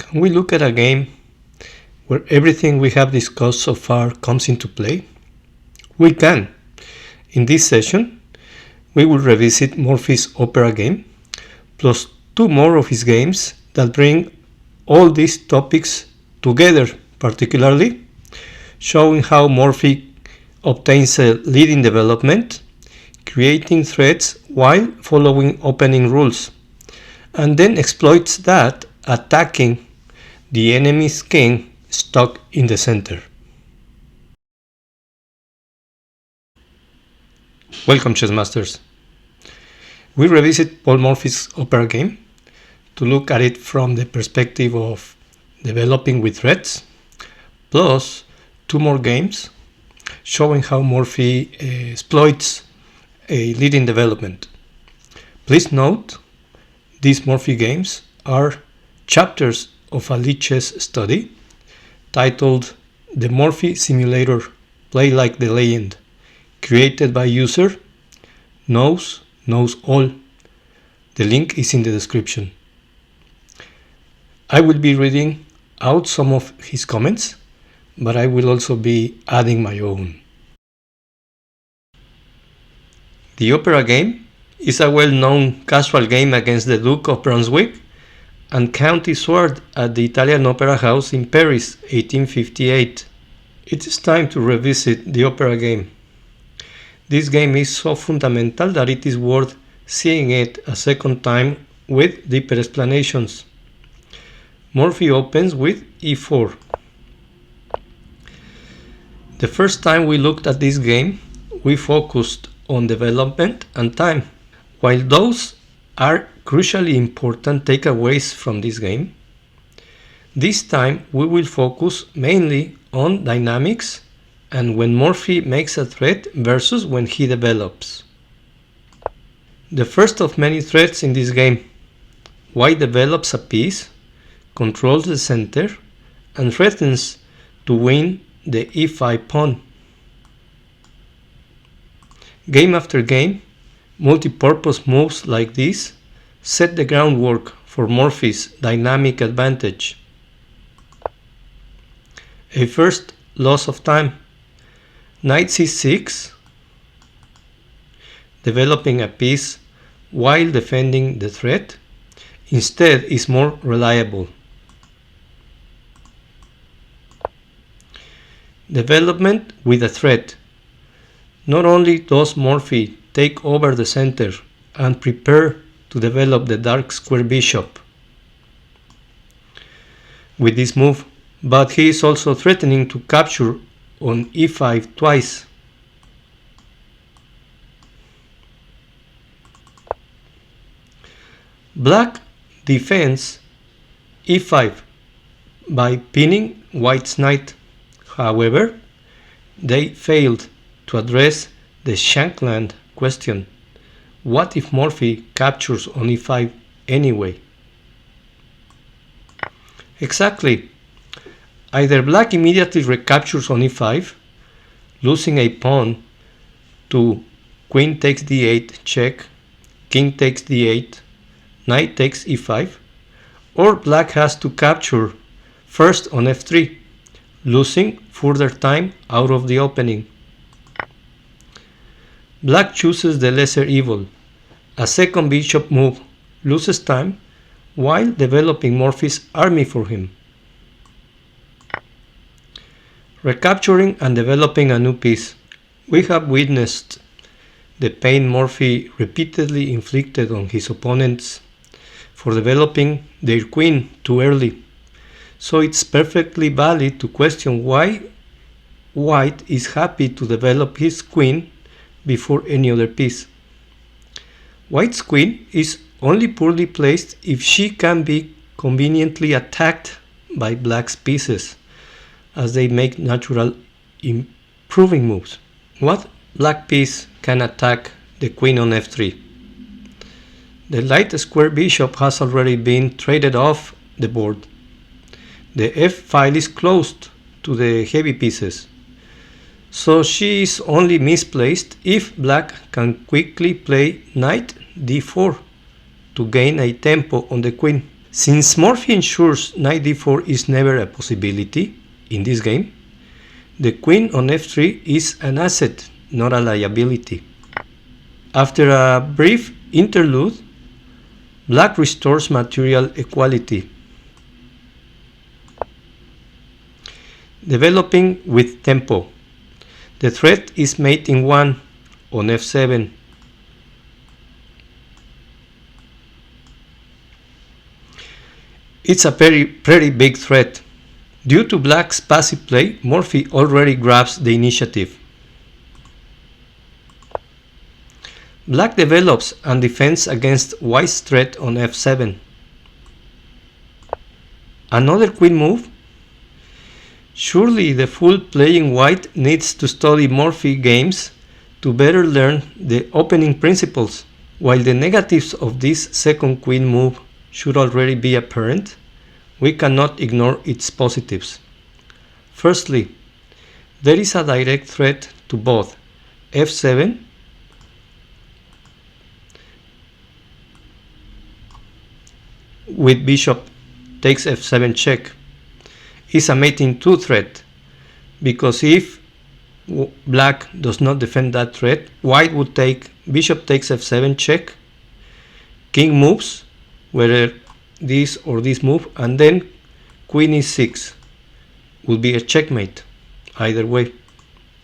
Can we look at a game where everything we have discussed so far comes into play? We can. In this session, we will revisit Morphy's opera game, plus two more of his games that bring all these topics together, particularly showing how Morphy obtains a lead in development, creating threats while following opening rules, and then exploits that, attacking the enemy's king stuck in the center. Welcome, chess masters. We revisit Paul Morphy's opera game to look at it from the perspective of developing with threats, plus two more games showing how Morphy exploits a lead in development. Please note, these Morphy games are chapters of a Lichess study titled The Morphy Simulator Play Like the Legend, created by user NoseKnowsAll. The link is in the description. I will be reading out some of his comments, but I will also be adding my own. The opera game is a well-known casual game against the Duke of Brunswick and County Sword at the Italian Opera House in Paris, 1858. It is time to revisit the opera game. This game is so fundamental that it is worth seeing it a second time with deeper explanations. Morphy opens with e4. The first time we looked at this game, we focused on development and time. While those are crucially important takeaways from this game, this time we will focus mainly on dynamics and when Morphy makes a threat versus when he develops. The first of many threats in this game, white develops a piece, controls the center, and threatens to win the e5 pawn. Game after game, multi-purpose moves like this set the groundwork for Morphy's dynamic advantage. A first loss of time. Knight c6, developing a piece while defending the threat, instead is more reliable. Development with a threat. Not only does Morphy take over the center and prepare to develop the dark square bishop with this move, but he is also threatening to capture on e5 twice. Black defends e5 by pinning white's knight. However, they failed to address the Shankland question. What if Morphy captures on e5 anyway? Exactly. Either black immediately recaptures on e5, losing a pawn to queen takes d8 check, king takes d8, knight takes e5, or black has to capture first on f3, losing further time out of the opening. Black chooses the lesser evil. A second bishop move loses time while developing Morphy's army for him. Recapturing and developing a new piece. We have witnessed the pain Morphy repeatedly inflicted on his opponents for developing their queen too early. So it's perfectly valid to question why white is happy to develop his queen before any other piece. White's queen is only poorly placed if she can be conveniently attacked by black's pieces, as they make natural improving moves. What black piece can attack the queen on f3? The light square bishop has already been traded off the board. The f file is closed to the heavy pieces, so she is only misplaced if black can quickly play knight d4 to gain a tempo on the queen. Since Morphy ensures knight d4 is never a possibility in this game, the queen on f3 is an asset, not a liability. After a brief interlude, Black restores material equality, developing with tempo. The threat is mate in 1 on f7. It's a pretty big threat. Due to Black's passive play, Morphy already grabs the initiative. Black develops and defends against White's threat on f7. Another queen move? Surely the fool playing White needs to study Morphy games to better learn the opening principles. While the negatives of this second queen move should already be apparent, we cannot ignore its positives. Firstly, there is a direct threat to both f7 with bishop takes f7 check is a mate in 2 threat, because if Black does not defend that threat, White would take bishop takes f7 check, king moves, whether this or this move, and then queen e6 will be a checkmate either way.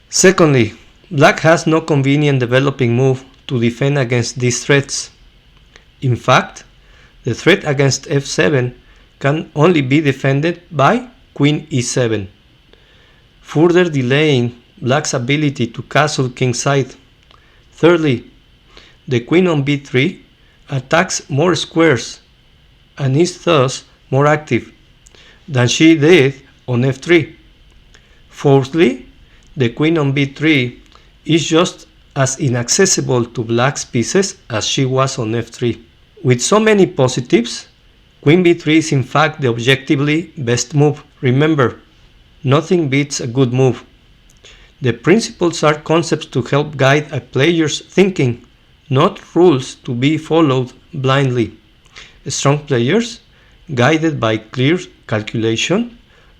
Secondly, Black has no convenient developing move to defend against these threats. In fact, the threat against f7 can only be defended by queen e7, further delaying Black's ability to castle kingside. Thirdly, the queen on b3 attacks more squares and is thus more active than she did on f3. Fourthly, the queen on b3 is just as inaccessible to Black's pieces as she was on f3. With so many positives, queen b3 is in fact the objectively best move. Remember, nothing beats a good move. The principles are concepts to help guide a player's thinking, not rules to be followed blindly. Strong players, guided by clear calculation,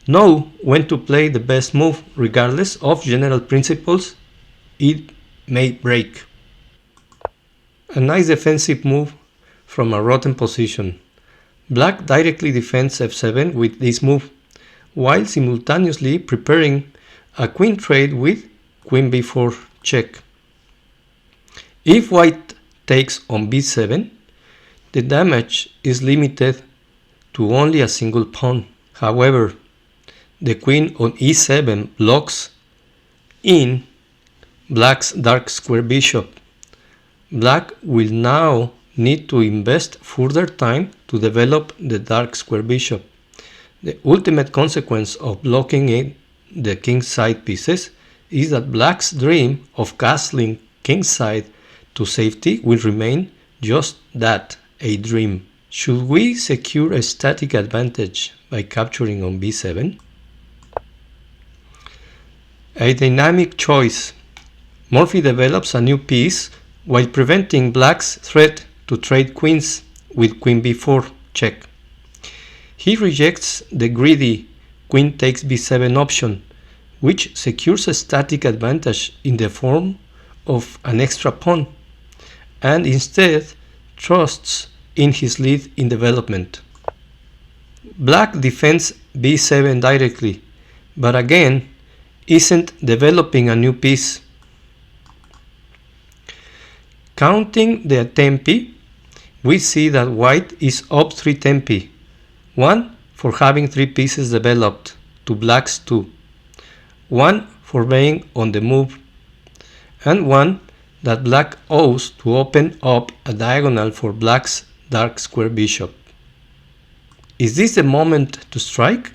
know when to play the best move regardless of general principles it may break. A nice defensive move from a rotten position. Black directly defends f7 with this move, while simultaneously preparing a queen trade with queen b4 check. If White takes on b7, the damage is limited to only a single pawn. However, the queen on e7 blocks in Black's dark square bishop. Black will now need to invest further time to develop the dark square bishop. The ultimate consequence of blocking in the kingside pieces is that Black's dream of castling kingside to safety will remain just that, a dream. Should we secure a static advantage by capturing on b7? A dynamic choice. Morphy develops a new piece while preventing Black's threat to trade queens with queen b4 check. He rejects the greedy queen takes b7 option, which secures a static advantage in the form of an extra pawn, and instead trusts in his lead in development. Black defends b7 directly, but again isn't developing a new piece. Counting the tempi, we see that White is up 3 tempi, one for having 3 pieces developed to Black's 2, one for being on the move, and one that Black owes to open up a diagonal for Black's dark square bishop. Is this the moment to strike?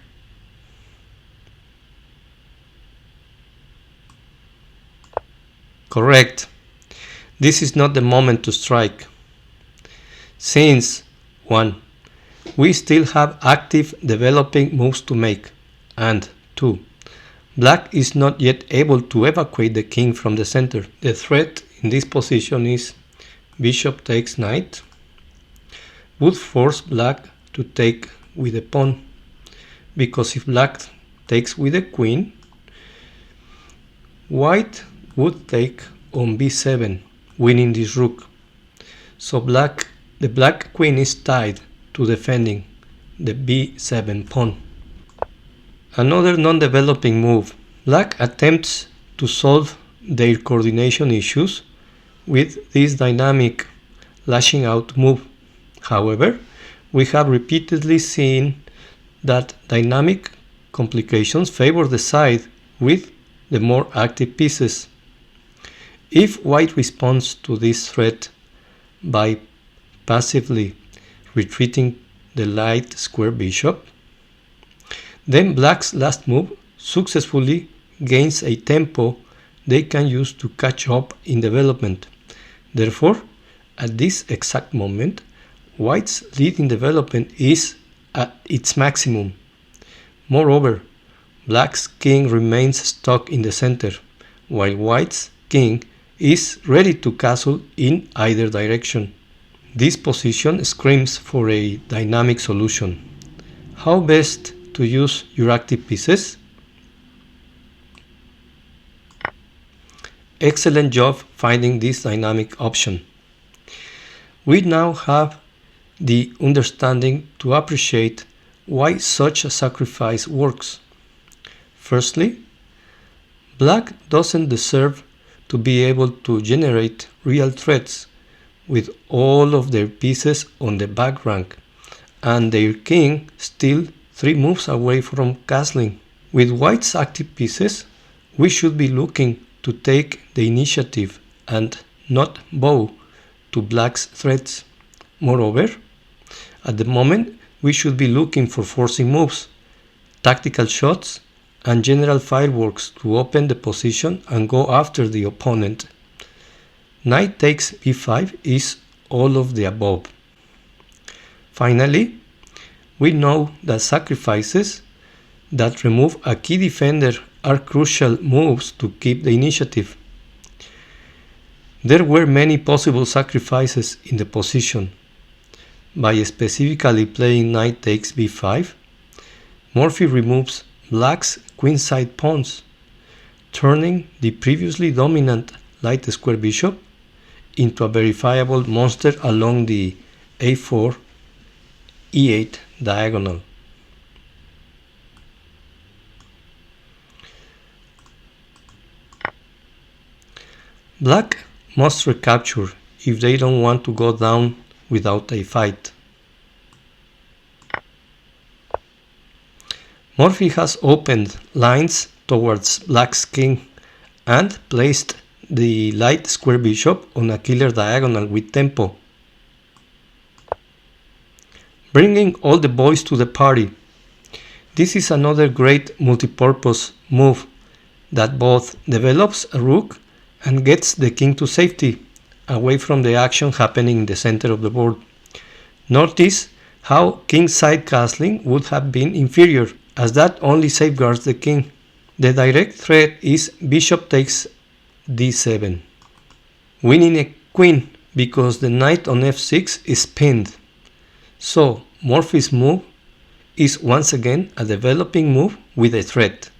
Correct. This is not the moment to strike. Since 1. We still have active developing moves to make, and 2. Black is not yet able to evacuate the king from the center. The threat in this position is bishop takes knight, would force Black to take with the pawn, because if black takes with the queen, white would take on b7, winning this rook. So the black queen is tied to defending the b7 pawn. Another non-developing move. Black attempts to solve their coordination issues with this dynamic lashing out move. However, we have repeatedly seen that dynamic complications favor the side with the more active pieces. If white responds to this threat by passively retreating the light square bishop, then black's last move successfully gains a tempo they can use to catch up in development. Therefore, at this exact moment, white's lead in development is at its maximum. Moreover, black's king remains stuck in the center, while white's king is ready to castle in either direction. This position screams for a dynamic solution. How best to use your active pieces? Excellent job finding this dynamic option. We now have the understanding to appreciate why such a sacrifice works. Firstly, black doesn't deserve to be able to generate real threats with all of their pieces on the back rank and their king still 3 moves away from castling. With white's active pieces, we should be looking to take the initiative and not bow to black's threats. Moreover, at the moment, we should be looking for forcing moves, tactical shots, and general fireworks to open the position and go after the opponent. Knight takes b5 is all of the above. Finally, we know that sacrifices that remove a key defender are crucial moves to keep the initiative. There were many possible sacrifices in the position. By specifically playing knight takes b5, Morphy removes black's queenside pawns, turning the previously dominant light square bishop into a verifiable monster along the a4, e8 diagonal. Black must recapture if they don't want to go down without a fight. Morphy has opened lines towards black's king and placed the light square bishop on a killer diagonal with tempo, bringing all the boys to the party. This is another great multipurpose move that both develops a rook and gets the king to safety, away from the action happening in the center of the board. Notice how kingside castling would have been inferior, as that only safeguards the king. The direct threat is bishop takes d7, winning a queen because the knight on f6 is pinned. So Morphy's move is once again a developing move with a threat.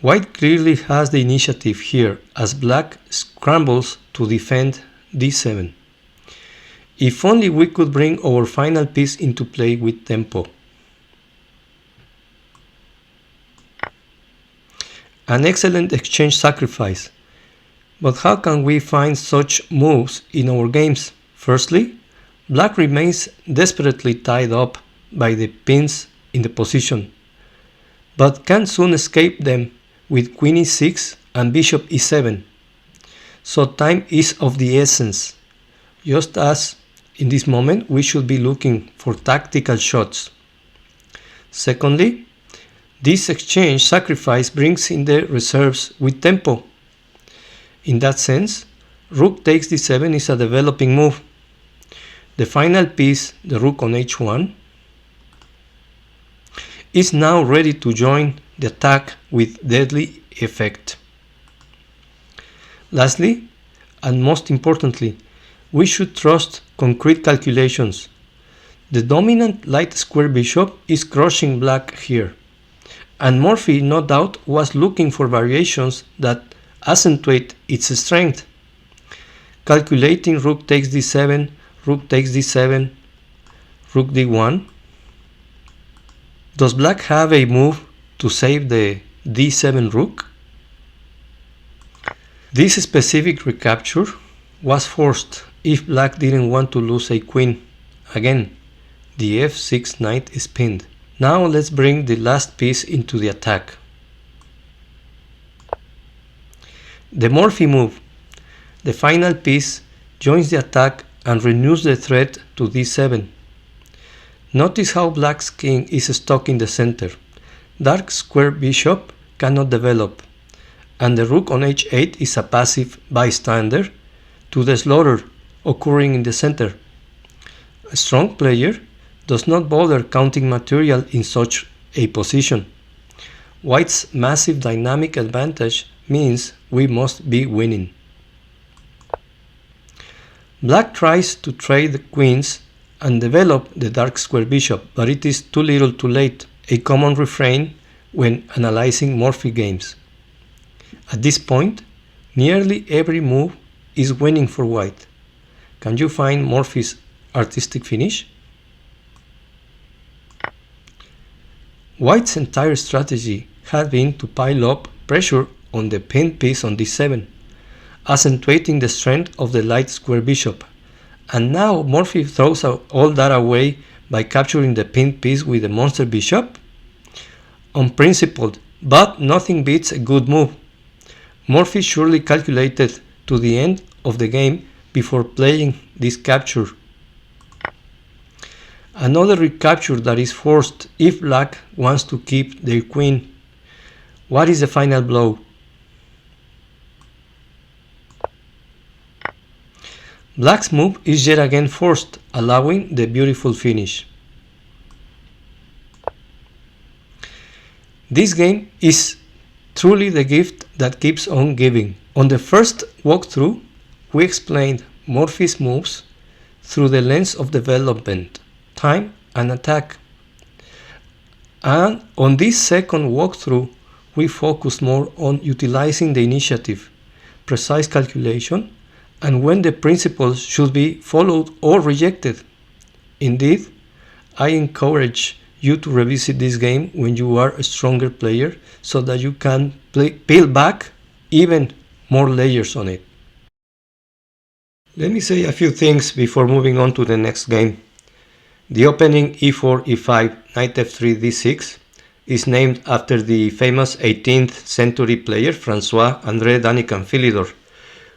White clearly has the initiative here as black scrambles to defend d7. If only we could bring our final piece into play with tempo. An excellent exchange sacrifice. But how can we find such moves in our games? Firstly, black remains desperately tied up by the pins in the position, but can soon escape them with queen e6 and bishop e7. So time is of the essence. Just as in this moment we should be looking for tactical shots. Secondly, this exchange sacrifice brings in the reserves with tempo. In that sense, rook takes d7 is a developing move. The final piece, the rook on h1, is now ready to join the attack with deadly effect. Lastly, and most importantly, we should trust concrete calculations. The dominant light square bishop is crushing black here, and Morphy no doubt was looking for variations that accentuate its strength. Calculating rook takes d7, rook takes d7, rook d1. Does black have a move to save the d7 rook? This specific recapture was forced if black didn't want to lose a queen. Again, the f6 knight is pinned. Now let's bring the last piece into the attack. The Morphy move. The final piece joins the attack and renews the threat to d7. Notice how black's king is stuck in the center. Dark square bishop cannot develop, and the rook on h8 is a passive bystander to the slaughter occurring in the center. A strong player does not bother counting material in such a position. White's massive dynamic advantage means we must be winning. Black tries to trade the queens and develop the dark square bishop, but it is too little too late, a common refrain when analyzing Morphy games. At this point, nearly every move is winning for white. Can you find Morphy's artistic finish? White's entire strategy had been to pile up pressure on the pinned piece on d7, accentuating the strength of the light square bishop. And now Morphy throws all that away by capturing the pinned piece with the monster bishop? Unprincipled, but nothing beats a good move. Morphy surely calculated to the end of the game before playing this capture. Another recapture that is forced if black wants to keep their queen. What is the final blow? Black's move is yet again forced, allowing the beautiful finish. This game is truly the gift that keeps on giving. On the first walkthrough, we explained Morphy's moves through the lens of development, time and attack. And on this second walkthrough, we focus more on utilizing the initiative, precise calculation, and when the principles should be followed or rejected. Indeed, I encourage you to revisit this game when you are a stronger player so that you can peel back even more layers on it. Let me say a few things before moving on to the next game. The opening e4, e5, knight f3, d6 is named after the famous 18th century player François-André Danican Philidor,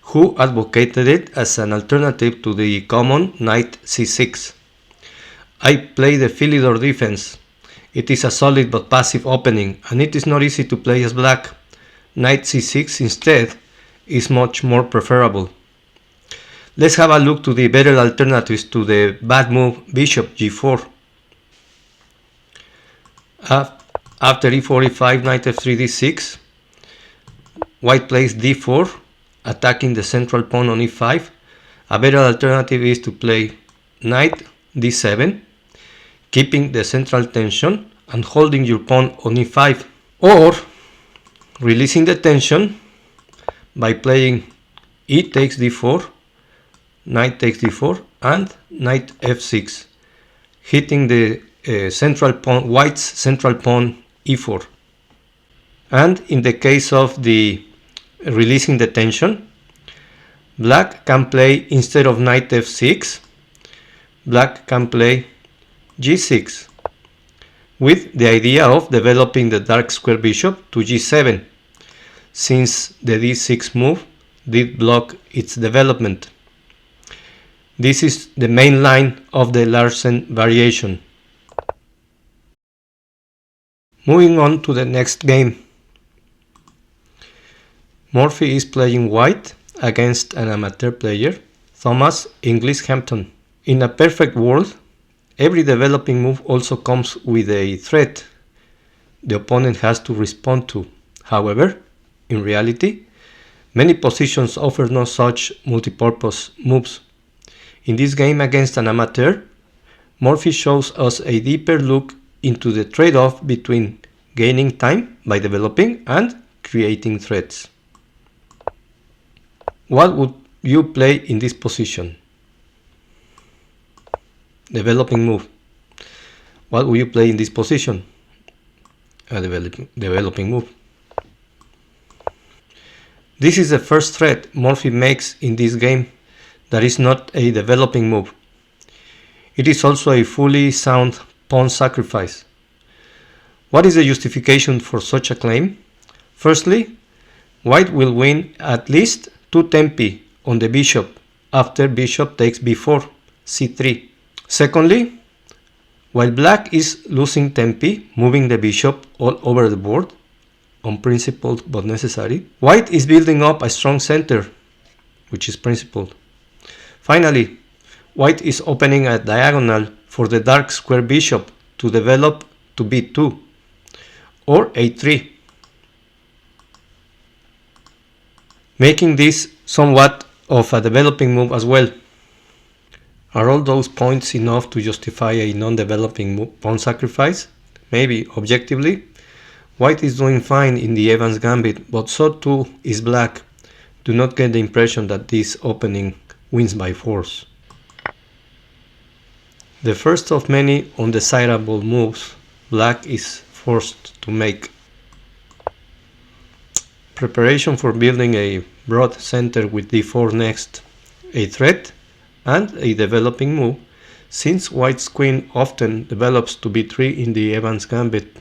who advocated it as an alternative to the common knight c6. I play the Philidor defense. It is a solid but passive opening, and it is not easy to play as black. Knight c6 instead is much more preferable. Let's have a look to the better alternatives to the bad move bishop g4. After e4, e5, knight f3, d6, white plays d4, attacking the central pawn on e5. A better alternative is to play knight d7, keeping the central tension and holding your pawn on e5, or releasing the tension by playing e takes d4, knight takes d4, and knight f6, hitting the central pawn, white's central pawn e4. And in the case of the releasing the tension, black can play, instead of knight f6, black can play g6, with the idea of developing the dark square bishop to g7, since the d6 move did block its development. This is the main line of the Larsen variation. Moving on to the next game. Morphy is playing white against an amateur player, Thomas Inglis Hampton. In a perfect world, every developing move also comes with a threat the opponent has to respond to. However, in reality, many positions offer no such multipurpose moves. In this game against an amateur, Morphy shows us a deeper look into the trade-off between gaining time by developing and creating threats. What would you play in this position? Developing move. What would you play in this position? A developing move. This is the first threat Morphy makes in this game that is not a developing move. It is also a fully sound pawn sacrifice. What is the justification for such a claim? Firstly, white will win at least 2 tempi on the bishop after bishop takes b4, c3. Secondly, while black is losing tempi, moving the bishop all over the board, unprincipled but necessary, white is building up a strong center, which is principled. Finally, white is opening a diagonal for the dark square bishop to develop to b2 or a3, making this somewhat of a developing move as well. Are all those points enough to justify a non-developing pawn sacrifice? Maybe, objectively. White is doing fine in the Evans gambit, but so too is black. Do not get the impression that this opening wins by force. The first of many undesirable moves black is forced to make. Preparation for building a broad center with d4 next, a threat and a developing move, since white's queen often develops to b3 in the Evans gambit.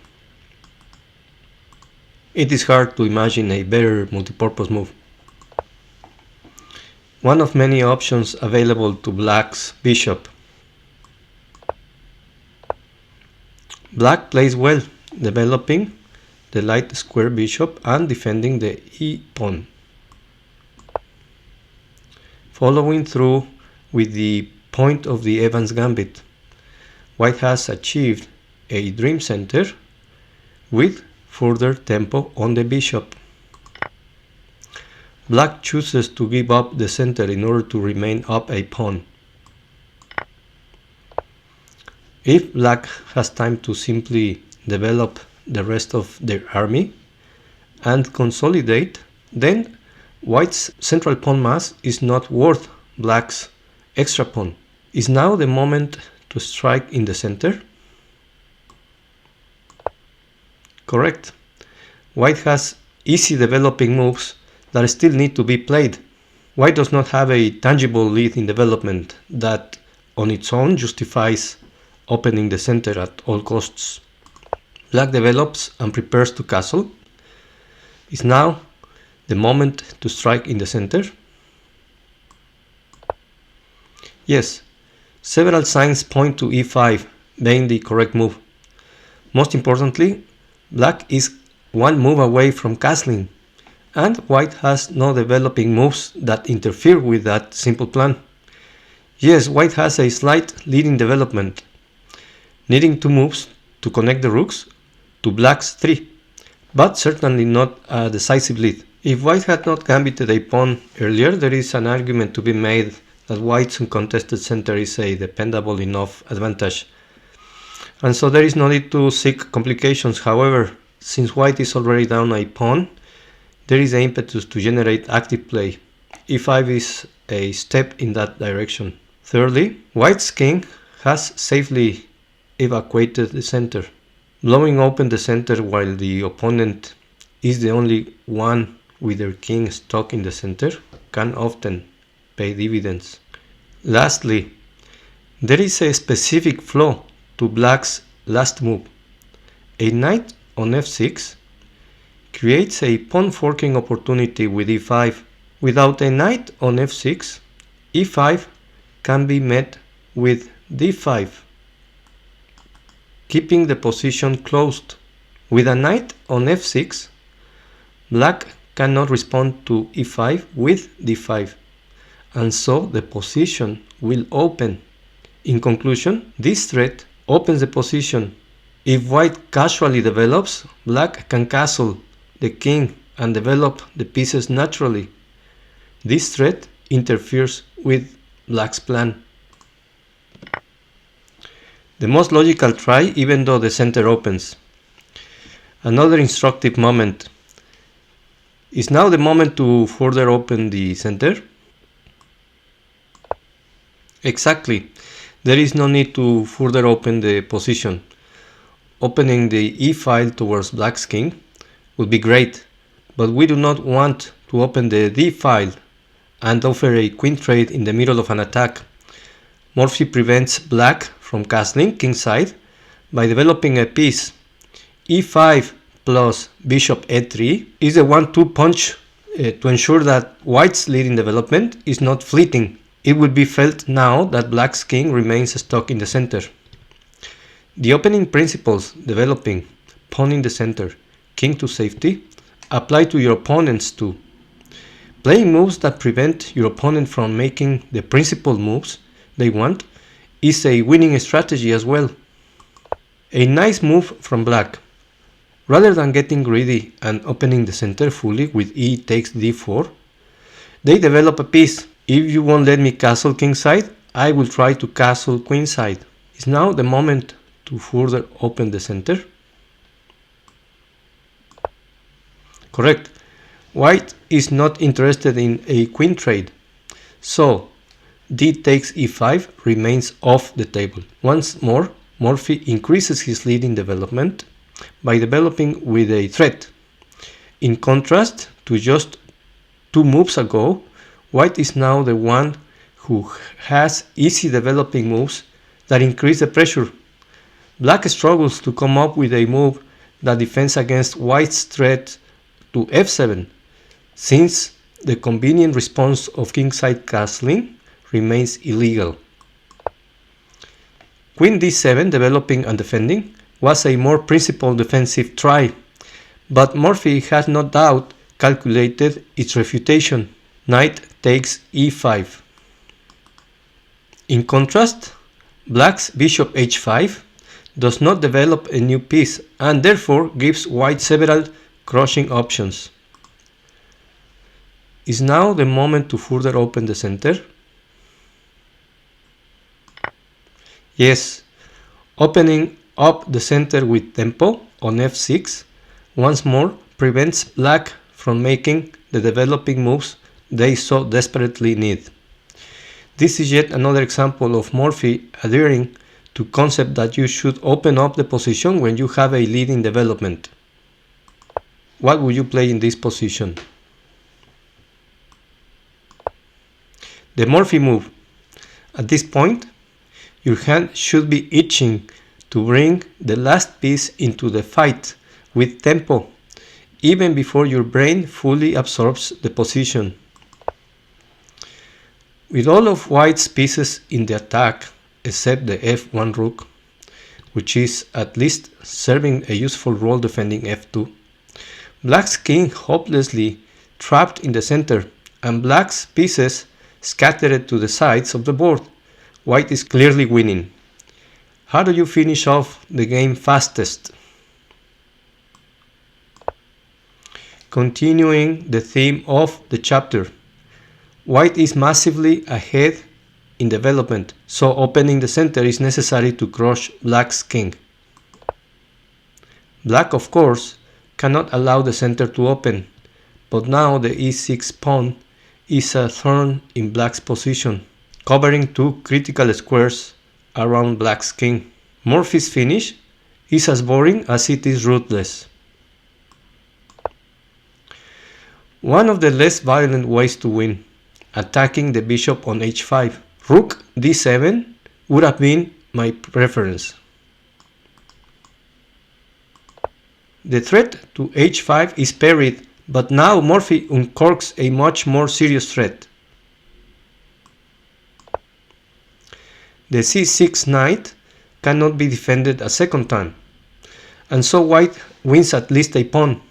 It is hard to imagine a better multipurpose move. One of many options available to black's bishop. Black plays well, developing the light square bishop and defending the e-pawn. Following through with the point of the Evans gambit, white has achieved a dream center with further tempo on the bishop. Black chooses to give up the center in order to remain up a pawn. If black has time to simply develop the rest of their army and consolidate, then white's central pawn mass is not worth black's extra pawn. Is now the moment to strike in the center? Correct. White has easy developing moves that still need to be played. White does not have a tangible lead in development that on its own justifies opening the center at all costs. Black develops and prepares to castle. Is now the moment to strike in the center? Yes, several signs point to e5 being the correct move. Most importantly, black is one move away from castling, and white has no developing moves that interfere with that simple plan. Yes, white has a slight lead in development, needing 2 moves to connect the rooks to black's 3, but certainly not a decisive lead. If white had not gambited a pawn earlier, there is an argument to be made that white's uncontested center is a dependable enough advantage, and so there is no need to seek complications. However, since white is already down a pawn, there is the impetus to generate active play. e5 is a step in that direction. Thirdly, white's king has safely evacuated the center. Blowing open the center while the opponent is the only one with their king stuck in the center can often pay dividends. Lastly, there is a specific flaw to black's last move. A knight on f6 creates a pawn forking opportunity with e5. Without a knight on f6, e5 can be met with d5, keeping the position closed. With a knight on f6, black cannot respond to e5 with d5, and so the position will open. In conclusion, this threat opens the position. If white casually develops, black can castle the king and develop the pieces naturally. This threat interferes with black's plan. The most logical try, even though the center opens. Another instructive moment. Is now the moment to further open the center? Exactly. There is no need to further open the position. Opening the E file towards black's king would be great, but we do not want to open the D file and offer a queen trade in the middle of an attack. Morphy prevents black from castling kingside by developing a piece. E5 plus bishop e3 is a 1-2 punch to ensure that white's lead in development is not fleeting. It will be felt now that black's king remains stuck in the center. The opening principles developing pawn in the center, king to safety, apply to your opponents too. Playing moves that prevent your opponent from making the principal moves they want is a winning strategy as well. A nice move from black. Rather than getting greedy and opening the center fully with e takes d4, they develop a piece. If you won't let me castle kingside, I will try to castle queenside. Is now the moment to further open the center? Correct. White is not interested in a queen trade, so d takes e5 remains off the table. Once more, Morphy increases his lead in development by developing with a threat. In contrast to just 2 moves ago, white is now the one who has easy developing moves that increase the pressure. Black struggles to come up with a move that defends against white's threat to f7, since the convenient response of kingside castling remains illegal. Queen d7 developing and defending was a more principled defensive try, but Morphy has no doubt calculated its refutation. Knight takes e5. In contrast, black's bishop h5 does not develop a new piece and therefore gives white several crushing options. Is now the moment to further open the center? Yes, opening up the center with tempo on f6 once more prevents black from making the developing moves they so desperately need. This is yet another example of Morphy adhering to concept that you should open up the position when you have a lead in development. What would you play in this position? The Morphy move. At this point, your hand should be itching to bring the last piece into the fight with tempo, even before your brain fully absorbs the position. With all of white's pieces in the attack, except the f1 rook, which is at least serving a useful role defending f2, black's king hopelessly trapped in the center, and black's pieces scattered to the sides of the board. White is clearly winning. How do you finish off the game fastest? Continuing the theme of the chapter, white is massively ahead in development, so opening the center is necessary to crush black's king. Black, of course, cannot allow the center to open, but now the e6 pawn is a thorn in black's position, covering 2 critical squares around black's king. Morphy's finish is as boring as it is ruthless. One of the less violent ways to win, attacking the bishop on h5. Rook d7 would have been my preference. The threat to h5 is parried, but now Morphy uncorks a much more serious threat. The c6 knight cannot be defended a second time, and so white wins at least a pawn.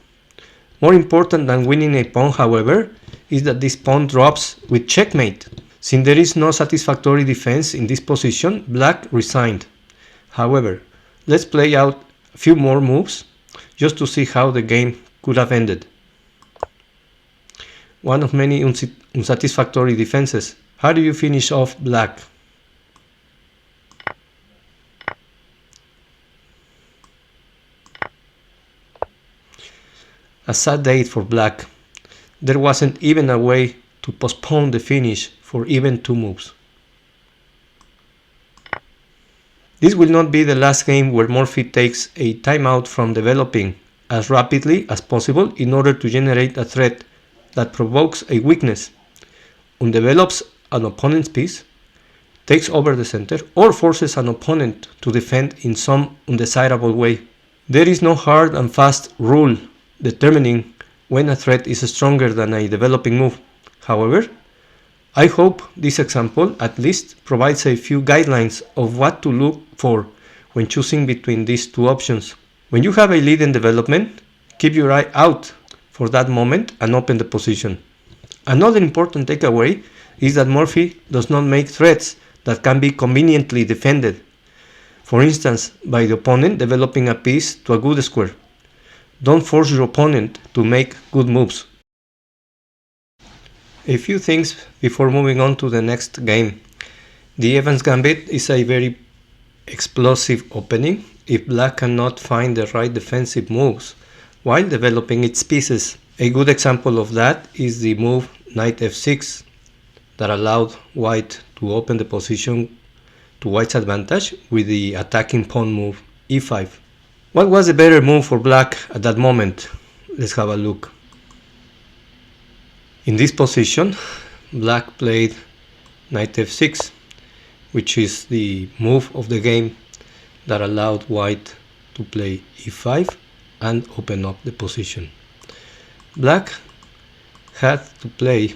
More important than winning a pawn, however, is that this pawn drops with checkmate. Since there is no satisfactory defense in this position, black resigned. However, let's play out a few more moves just to see how the game could have ended. One of many unsatisfactory defenses. How do you finish off black? a sad day for black. There wasn't even a way to postpone the finish for even 2 moves. This will not be the last game where Morphy takes a timeout from developing as rapidly as possible in order to generate a threat that provokes a weakness, undevelops an opponent's piece, takes over the center, or forces an opponent to defend in some undesirable way. There is no hard and fast rule determining when a threat is stronger than a developing move. However, I hope this example at least provides a few guidelines of what to look for when choosing between these 2 options. When you have a lead in development, keep your eye out for that moment and open the position. Another important takeaway is that Morphy does not make threats that can be conveniently defended, for instance by the opponent developing a piece to a good square. Don't force your opponent to make good moves. A few things before moving on to the next game. The Evans Gambit is a very explosive opening if black cannot find the right defensive moves while developing its pieces. A good example of that is the move knight f6 that allowed white to open the position to white's advantage with the attacking pawn move e5. What was the better move for black at that moment? Let's have a look. In this position, black played knight f6, which is the move of the game that allowed white to play e5 and open up the position. Black had to play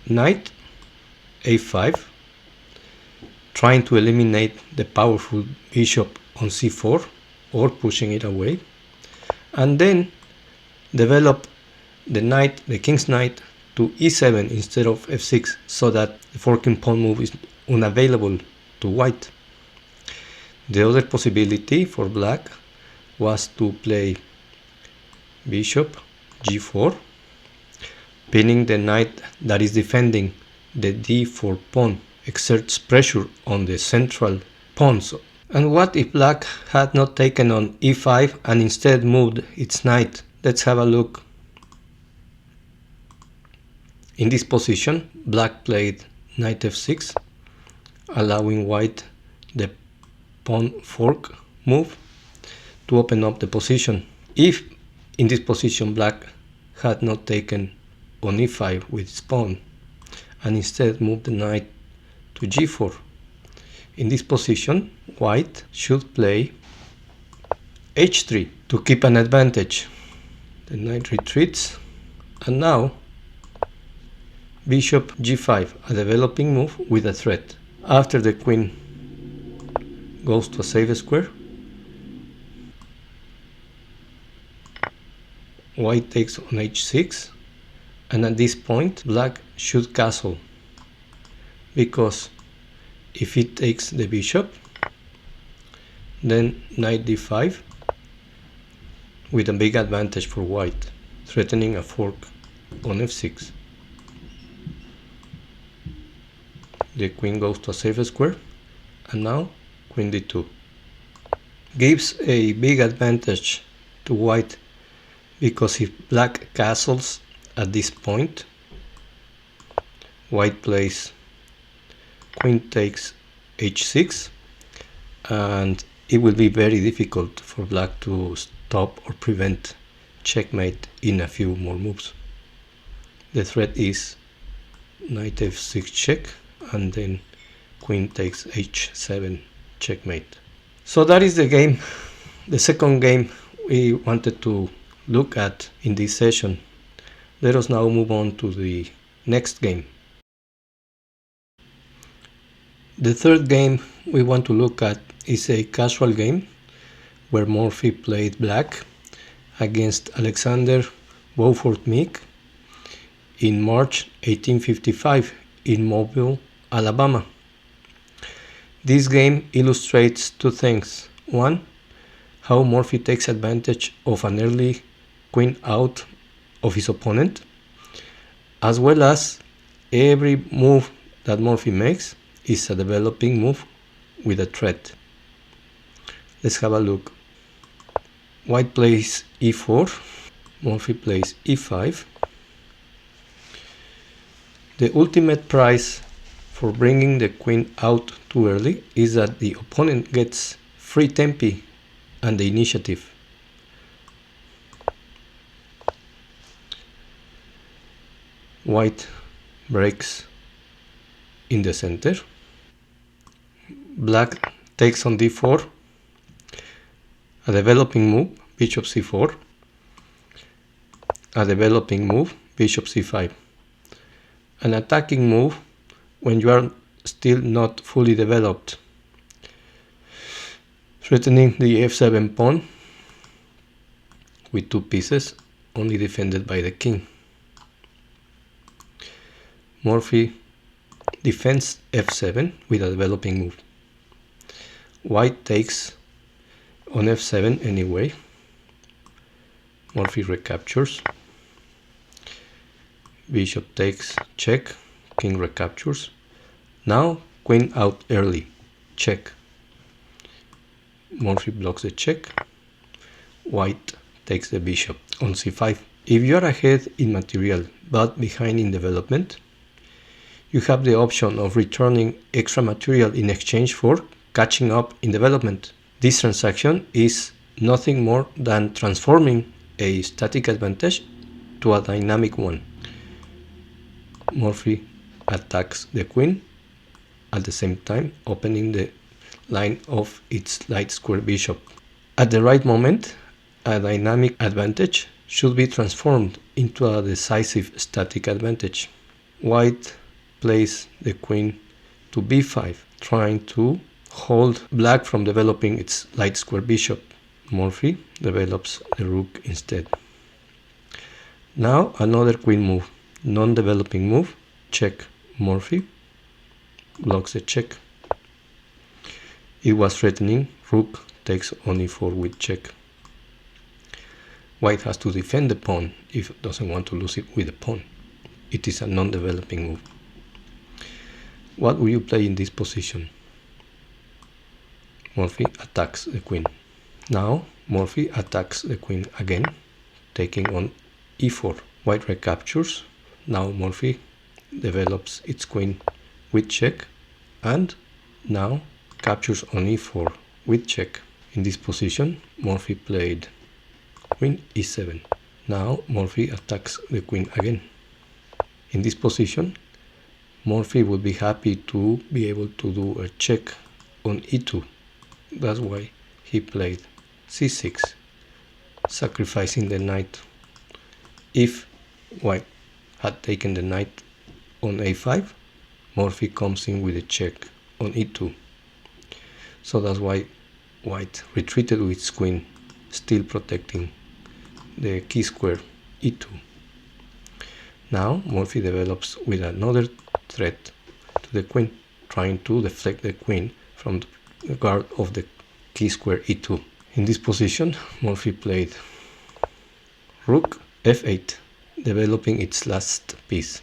knight a5, trying to eliminate the powerful bishop on c4 or pushing it away, and then develop the king's knight to e7 instead of f6, so that the forking pawn move is unavailable to white. The other possibility for black was to play bishop g4, pinning the knight that is defending the d4 pawn, exerts pressure on the central pawns. And what if black had not taken on e5 and instead moved its knight? Let's have a look. In this position, black played knight f6, allowing white the pawn fork move to open up the position. If in this position black had not taken on e5 with its pawn and instead moved the knight to g4, in this position white should play h3 to keep an advantage. The knight retreats, and now bishop g5, a developing move with a threat. After the queen goes to a safe square, white takes on h6, and at this point black should castle, because if he takes the bishop, then knight d5 with a big advantage for white, threatening a fork on f6. The queen goes to a safe square, and now queen d2 gives a big advantage to white, because if black castles at this point, white plays queen takes h6, and it will be very difficult for black to stop or prevent checkmate in a few more moves. The threat is knight f6 check, and then queen takes h7 checkmate. So that is the game, the second game we wanted to look at in this session. Let us now move on to the next game. The third game we want to look at is a casual game where Morphy played black against Alexander Beaufort Meek in March 1855 in Mobile, Alabama. This game illustrates two things. One, how Morphy takes advantage of an early queen out of his opponent, as well as every move that Morphy makes is a developing move with a threat. Let's have a look. White plays e4, Morphy plays e5. The ultimate prize for bringing the queen out too early is that the opponent gets free tempi and the initiative. White breaks in the center. Black takes on d4, a developing move, bishop c4, a developing move, bishop c5, an attacking move when you are still not fully developed, threatening the f7 pawn with 2 pieces, only defended by the king. Morphy defends f7 with a developing move. White takes on f7 anyway. Morphy recaptures. Bishop takes, check. King recaptures. Now queen out early, check. Morphy blocks the check. White takes the bishop on c5. If you are ahead in material but behind in development, you have the option of returning extra material in exchange for catching up in development. This transaction is nothing more than transforming a static advantage to a dynamic one. Morphy attacks the queen, at the same time opening the line of its light square bishop. At the right moment, a dynamic advantage should be transformed into a decisive static advantage. White plays the queen to b5, trying to hold black from developing its light square bishop. Morphy develops the rook instead. Now another queen move, non-developing move, check. Morphy blocks the check. It was threatening, rook takes on e4 with check. White has to defend the pawn if it doesn't want to lose it with the pawn. It is a non-developing move. What will you play in this position? Morphy attacks the queen. Now Morphy attacks the queen again, taking on e4. White recaptures. Now Morphy develops its queen with check, and now captures on e4 with check. In this position, Morphy played queen e7. Now Morphy attacks the queen again. In this position, Morphy would be happy to be able to do a check on e2. That's why he played c6, sacrificing the knight. If White had taken the knight on a5, Morphy comes in with a check on e2. So that's why White retreated with its queen, still protecting the key square e2. Now Morphy develops with another threat to the queen, trying to deflect the queen from the guard of the key square e2. In this position, Morphy played rook f8, developing its last piece.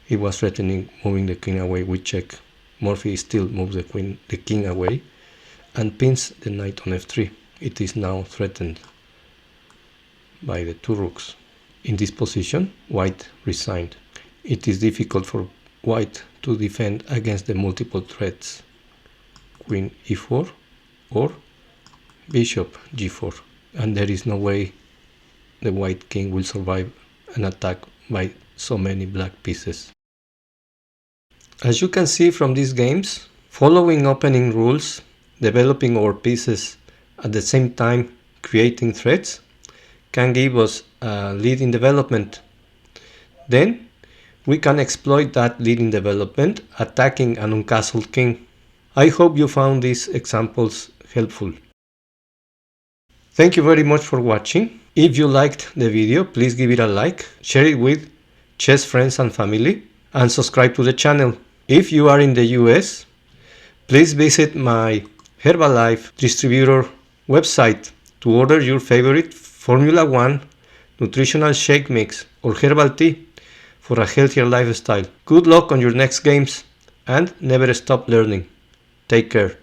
It was threatening moving the king away with check. Morphy still moves the king away and pins the knight on f3. It is now threatened by the 2 rooks. In this position, White resigned. It is difficult for White to defend against the multiple threats. Queen e4 or bishop g4, and there is no way the white king will survive an attack by so many black pieces. As you can see from these games, following opening rules, developing our pieces at the same time creating threats can give us a lead in development. Then we can exploit that lead in development attacking an uncastled king. I hope you found these examples helpful. Thank you very much for watching. If you liked the video, please give it a like, share it with chess friends and family, and subscribe to the channel. If you are in the US, please visit my Herbalife distributor website to order your favorite Formula 1 nutritional shake mix or herbal tea for a healthier lifestyle. Good luck on your next games and never stop learning. Take care.